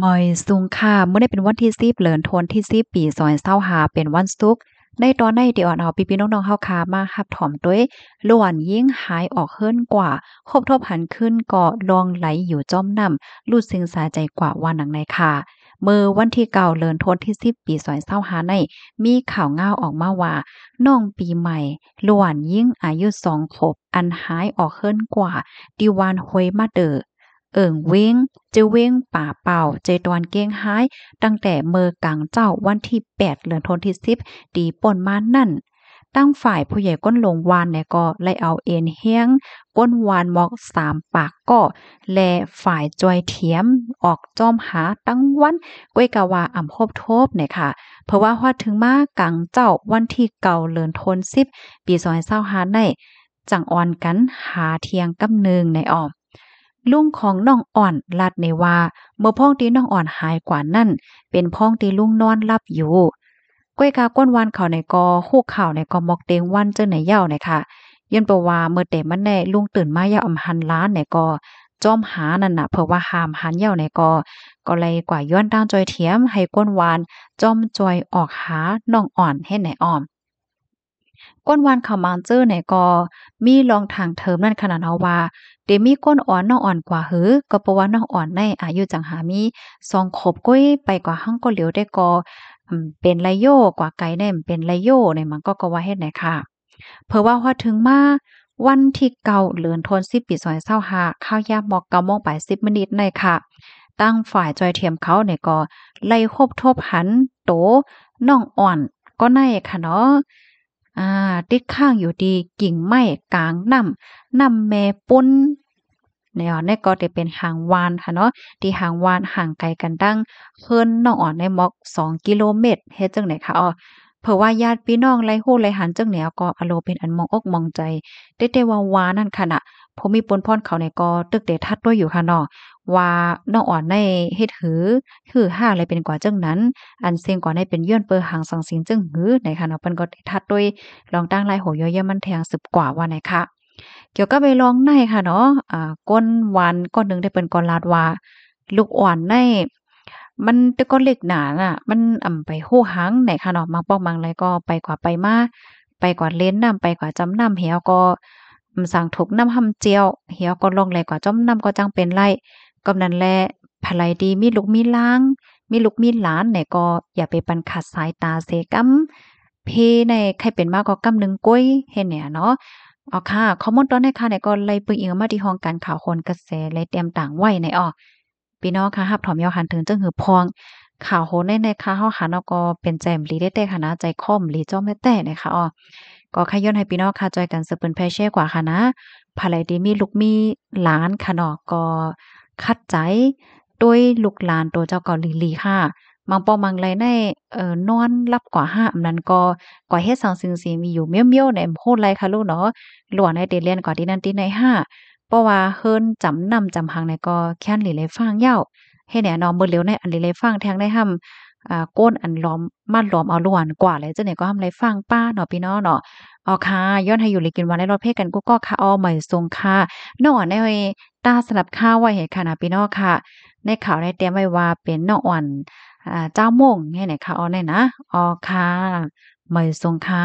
มอยซุงค่ะเมื่อได้เป็นวันที่10เดือนธันวาคมที่10ปี2025เป็นวันศุกร์ในตอนในที่อ่อนเอาพี่ๆน้องๆเฮาค่ะมารับถอมด้วยล้วนยิ่งหายออกเฮิ้นกว่าครบทบหันขึ้นก็ลองไหลอยู่จ้อมน้ำลูดซึ้งสาใจกว่าว่าหนังในค่ะเมื่อวันที่9เดือนธันวาคมที่10ปี2025ในมีข่าวง่าวออกมาว่าน้องปีใหม่ล้วนยิ่งอายุ2ขวบอันหายออกเฮิ้นกว่าดิวานห้วยมาเด้อ เอิ่งเว้งจื้อเว้งป่าเป่าเจตวนเก้งหายตั้งแต่เมื่อกลางเจ้าวันที่8เดือนธันวาคมที่10ตีป่นมานั่นตั้งฝ่ายผู้ใหญ่ก้นลงวานเนี่ยก็เลยเอาเอ็นเฮียงก้นวานหมอก3ปากก็และฝ่ายจอยเทียมออกจ้อมหาตั้งวันก้วยกะว่าอ่ำครบทบเนี่ยค่ะเพราะว่าฮอดถึงมากลางเจ้าวันที่9เดือนธันวาคม10ปี2025ในจังออนกันหาเที่ยงกำนึงในอ้อม ลุงของน้องอ่อนลาดในว่าเมื่อพ้องที่น้องอ่อนหายกว่านั่นเป็นพ้องที่ลุงนอนหลับอยู่ก้อยกาก้นวานเขาในกอฮู้ข่าวในกอมอกเตงวันเจ้าไหนเหย้าเนี่ยค่ะย้อนเปว่าเมื่อแต่มันแน่ลุงตื่นมาอย่าอำหันล้านในกอจ้อมหานั่นน่ะเพราะว่าหามหันเหย้าในก็เลยกว่าย้อนตั้งจอยเทียมให้ก้นวานจ้อมจอยออกหาน้องอ่อนให้ไหนอ้อม ก้นวานเขามาเจอเนี่ยก็มีลองทางเทิมนั่นขนาดเฮาว่าเดมีก้นอ่อนน้องอ่อนกว่าหือก็เพราะว่าน้องอ่อนในอายุจังหามี2ขวบกุ้ยไปกว่าหั้งก็เหลียวได้ก็เป็นไรโยกว่าไกแน่มเป็นไรโยเนี่ยมันก็ว่าเฮ็ดไหนค่ะเพราะว่าพอถึงมาวันที่เก้าเดือนธันวาคมปี2025ข้าวยามมอก9โมงไป10นิดในค่ะตั้งฝ่ายจอยเทียมเขาเนี่ยก็ไล่คบทบหันโตน้องอ่อนก็ในค่ะเนาะ ติดข้างอยู่ดีกิ่งไม้กลางน้ำแม่ปุ้นเนี่ยในก็จะเป็นหางวานค่ะเนาะที่หางวานห่างไกลกันดังเฮิรนน้องอ่อนในม็อก2 กิโลเมตรเฮ็ดจังได๋คะอ้อเพราะว่าญาติพี่น้องไลฮู้ไลหันจังแนวก็อโลเป็นอันมองอกมองใจได้แต่ว่าวานั่นค่ะน่ะผมมีปนพรเขาเนี่ยก็ตึกเดทัดด้วยอยู่ค่ะเนาะว่าน้องอ่อนในเฮ็ดหือห้าอะไรเป็นกว่าจังนั้นอันเสียงกว่าในเป็นย้อนเปอหางสังสิงจึงหือในค่ะเนาะเปิ้นก็ได้ทัดด้วย ลองตั้งลายโหย่อยๆมันแทง10กว่าว่าไหนค่ะเกี่ยวกับไปลองในค่ะเนาะก้นวันก้อนหนึ่งได้เป็นก้อนลาดว่าลูกอ่อนในมันแต่ก้อนเล็กหนาน่ะมันไปฮู้หังไหนค่ะเนาะบางป้องบางไรก็ไปกว่าไปมาไปกว่าเล่นน้ำไปกว่าจำน้ำเหี่ยวก็สั่งถกน้ำหำเจียวเหี่ยวก็ลงไหลกว่าจ้อมน้ำก็จังเป็นไรกำนั้นแลภไลดีมีลูกมีล้างมีลูกมีหลานไหนก็อย่าไปปันขัดสายตาเสกำ เพในใครเป็นมากก็กำหนึ่งก้อยเฮ็ดเนี่ยเนาะอ๋อค่ะข้อมูลตอนนี้ค่ะเนี่ยก็เลยปึงอิงมาที่ห้องการข่าวโหนกระแสเลยเตรียมต่างไว้ในอ้อพี่น้องค่ะรับถอมยอหันถึงจังหือพองข่าวโหนในค่ะเฮาหันเอาก็เป็นใจมลีได้แต่ค่ะนะใจคอมลีจ้อมแต่นะคะอ้อก็ขย้อนให้พี่น้องค่ะจอยกันสืบเปิ้นแพ่แชร์กว่าค่ะนะภายดีมีลูกมีหลานค่ะเนาะก็คัดใจด้วยลูกหลานตัวเจ้าเกาหลีลีค่ะ บางปอมังไรในนอนหลับกว่าห้าอำนั้นก็ก่อเฮ็ดสังสิ่งสิมีอยู่เมียวๆในโพดไรค่ะลูกเนาะหลวงในเตเรียนกว่าที่นั่นที่ในห้าเพราะว่าเฮิรนจำนำจำหังในก็แค้นหลีเลยฟังเหย้าเฮ็ดแหน่เนาะมื้อเหลียวในอันหลีเลยฟังแทงได้ห่ำก้นอันล้อมมาล้อมเอาล้วนกว่าเลยจังได๋ก็ห่ำไรฟังป้าเนาะพี่น้องเนาะอ๋อค่ะย้อนให้อยู่เลยกินวันในรถเพกันกูก็ค่ะอ้อใหม่ทรงค่ะน้องอ่อนในตาสลับข้าวไว้ให้ค่ะนะพี่น้องค่ะในข่าวได้เตรียมไว้ว่าเป็นน้องอ่อน เจ้าโม่งเนี่ยไหนคะอ๋อเนี่ยนะอ๋อค่ะเหมยทรงค่ะ